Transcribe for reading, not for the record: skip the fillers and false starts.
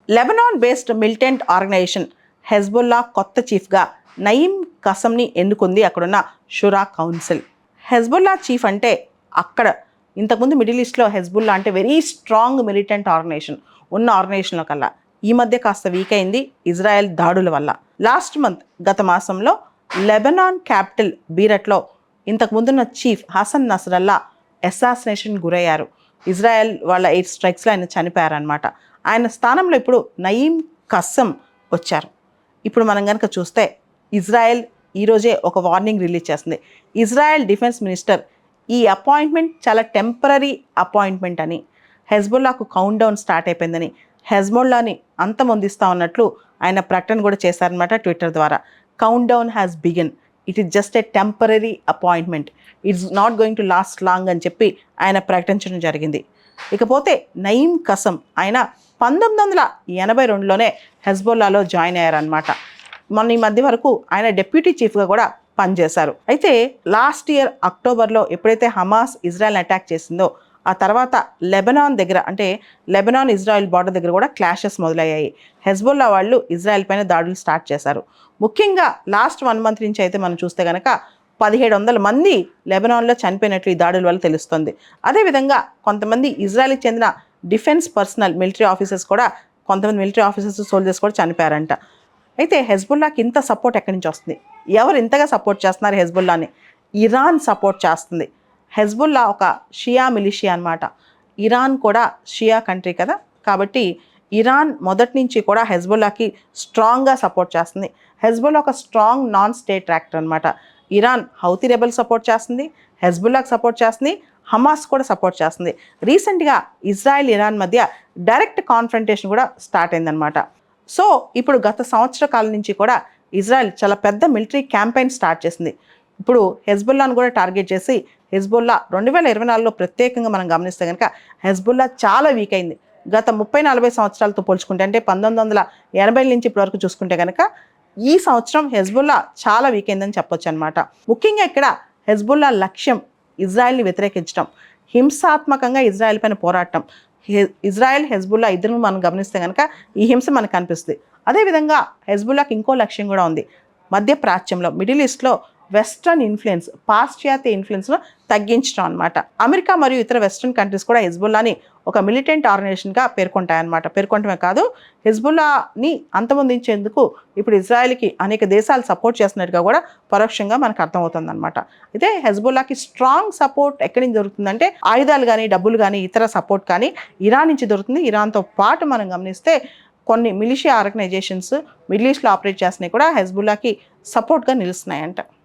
Lebanon based militant organization Hezbollah కొత్త చీఫ్గా నయీం కసమ్ని ఎన్నుకుంది అక్కడున్న షురా కౌన్సిల్. హెజ్బుల్లా చీఫ్ అంటే అక్కడ ఇంతకుముందు మిడిల్ ఈస్ట్లో హెజ్బుల్లా అంటే వెరీ స్ట్రాంగ్ మిలిటెంట్ ఆర్గనైజేషన్ ఉన్న ఆర్గనైజేషన్లో కల్లా ఈ మధ్య కాస్త వీక్ అయింది ఇజ్రాయెల్ దాడుల వల్ల. లాస్ట్ మంత్ గత మాసంలో లెబనాన్ క్యాపిటల్ బీరట్లో ఇంతకుముందున్న చీఫ్ హసన్ నస్రల్లా అసాసినేషన్ గురయ్యారు. ఇజ్రాయెల్ వాళ్ళ ఎయిర్ స్ట్రైక్స్లో ఆయన చనిపోయారనమాట. ఆయన స్థానంలో ఇప్పుడు నయీం కస్సమ్ వచ్చారు. ఇప్పుడు మనం కనుక చూస్తే ఇజ్రాయెల్ ఈరోజే ఒక వార్నింగ్ రిలీజ్ చేస్తుంది. ఇజ్రాయెల్ డిఫెన్స్ మినిస్టర్ ఈ అపాయింట్మెంట్ చాలా టెంపరీ అపాయింట్మెంట్ అని, హెజ్బుల్లాకు కౌంట్ డౌన్ స్టార్ట్ అయిపోయిందని, హెజ్బుల్లాని అంతమొందిస్తా ఉన్నట్లు ఆయన ప్రకటన కూడా చేశారనమాట ట్విట్టర్ ద్వారా. Count down has begin, it is just a temporary appointment, it's not going to last long అని చెప్పి ఆయన ప్రకటించడం జరిగింది. ఇకపోతే నయీం కసమ్ ఆయన 1982లోనే హెజ్బుల్లాలో జాయిన్ అయ్యారనమాట. మొన్న ఈ మధ్య వరకు ఆయన డెప్యూటీ చీఫ్గా కూడా పనిచేశారు. అయితే లాస్ట్ ఇయర్ అక్టోబర్లో ఎప్పుడైతే హమాస్ ఇజ్రాయెల్ని అటాక్ చేసిందో ఆ తర్వాత లెబనాన్ దగ్గర అంటే లెబనాన్ ఇజ్రాయెల్ బార్డర్ దగ్గర కూడా క్లాషెస్ మొదలయ్యాయి. హెజ్బుల్లా వాళ్ళు ఇజ్రాయెల్ పైన దాడులు స్టార్ట్ చేశారు. ముఖ్యంగా లాస్ట్ 1 మంత్ నుంచి అయితే మనం చూస్తే కనుక 1700 మంది లెబనాన్లో చనిపోయినట్లు ఈ దాడుల వల్ల తెలుస్తుంది. అదేవిధంగా కొంతమంది ఇజ్రాయెల్కి చెందిన డిఫెన్స్ పర్సనల్ మిలిటరీ ఆఫీసర్స్ కూడా, కొంతమంది మిలిటరీ ఆఫీసర్స్ సోల్జర్స్ కూడా చనిపోయారంట. అయితే హెజ్బుల్లాకి ఇంత సపోర్ట్ ఎక్కడి నుంచి వస్తుంది? ఎవరు ఇంతగా సపోర్ట్ చేస్తున్నారు హెజ్బుల్లాని? ఇరాన్ సపోర్ట్ చేస్తుంది. హెజ్బుల్లా ఒక షియా మిలిషియా అనమాట. ఇరాన్ కూడా షియా కంట్రీ కదా, కాబట్టి ఇరాన్ మొదటి నుంచి కూడా హెజ్బుల్లాకి స్ట్రాంగ్గా సపోర్ట్ చేస్తుంది. హెజ్బుల్లా ఒక స్ట్రాంగ్ నాన్ స్టేట్ యాక్టర్ అనమాట. ఇరాన్ హౌతీ రెబెల్ సపోర్ట్ చేస్తుంది, హెజ్బుల్లాకి సపోర్ట్ చేస్తుంది, హమాస్ కూడా సపోర్ట్ చేస్తుంది. రీసెంట్గా ఇజ్రాయెల్ ఇరాన్ మధ్య డైరెక్ట్ కాన్ఫ్రంటేషన్ కూడా స్టార్ట్ అయిందనమాట. సో ఇప్పుడు గత సంవత్సర కాలం నుంచి కూడా ఇజ్రాయెల్ చాలా పెద్ద మిలిటరీ క్యాంపెయిన్ స్టార్ట్ చేసింది. ఇప్పుడు హెజ్బుల్లాను కూడా టార్గెట్ చేసి హెజ్బుల్లా 2024లో ప్రత్యేకంగా మనం గమనిస్తే కనుక హెజ్బుల్లా చాలా వీక్ అయింది. గత 30-40 సంవత్సరాలతో పోల్చుకుంటే, అంటే 1980 నుంచి ఇప్పటివరకు చూసుకుంటే కనుక ఈ సంవత్సరం హెజ్బుల్లా చాలా వీక్ అయిందని చెప్పొచ్చు అనమాట. ముఖ్యంగా ఇక్కడ హెజ్బుల్లా లక్ష్యం ఇజ్రాయెల్ని వ్యతిరేకించడం, హింసాత్మకంగా ఇజ్రాయెల్ పైన పోరాటం. ఇజ్రాయెల్ హెజ్బుల్లా ఇద్దరు మనం గమనిస్తే కనుక ఈ హింస మనకు కనిపిస్తుంది. అదేవిధంగా హెజ్బుల్లాకి ఇంకో లక్ష్యం కూడా ఉంది. మధ్యప్రాచ్యంలో మిడిల్ ఈస్ట్లో వెస్ట్రన్ ఇన్ఫ్లుయెన్స్, పాశ్చాత్య ఇన్ఫ్లుయెన్స్ను తగ్గించడం అనమాట. అమెరికా మరియు ఇతర వెస్ట్రన్ కంట్రీస్ కూడా హెజ్బుల్లాని ఒక మిలిటెంట్ ఆర్గనైజేషన్గా పేర్కొంటాయన్నమాట. పేర్కొనటమే కాదు, హెజ్బుల్లాని అంతమొందించేందుకు ఇప్పుడు ఇజ్రాయెల్కి అనేక దేశాలు సపోర్ట్ చేస్తున్నట్టుగా కూడా పరోక్షంగా మనకు అర్థమవుతుంది అనమాట. అయితే హెజ్బుల్లాకి స్ట్రాంగ్ సపోర్ట్ ఎక్కడి నుంచి దొరుకుతుందంటే ఆయుధాలు కానీ, డబ్బులు కానీ, ఇతర సపోర్ట్ కానీ ఇరాన్ నుంచి దొరుకుతుంది. ఇరాన్తో పాటు మనం గమనిస్తే కొన్ని మిలిషియా ఆర్గనైజేషన్స్ మిడిల్ ఈస్ట్లో ఆపరేట్ చేస్తున్నాయి కూడా హెజ్బుల్లాకి సపోర్ట్గా నిలుస్తున్నాయంట.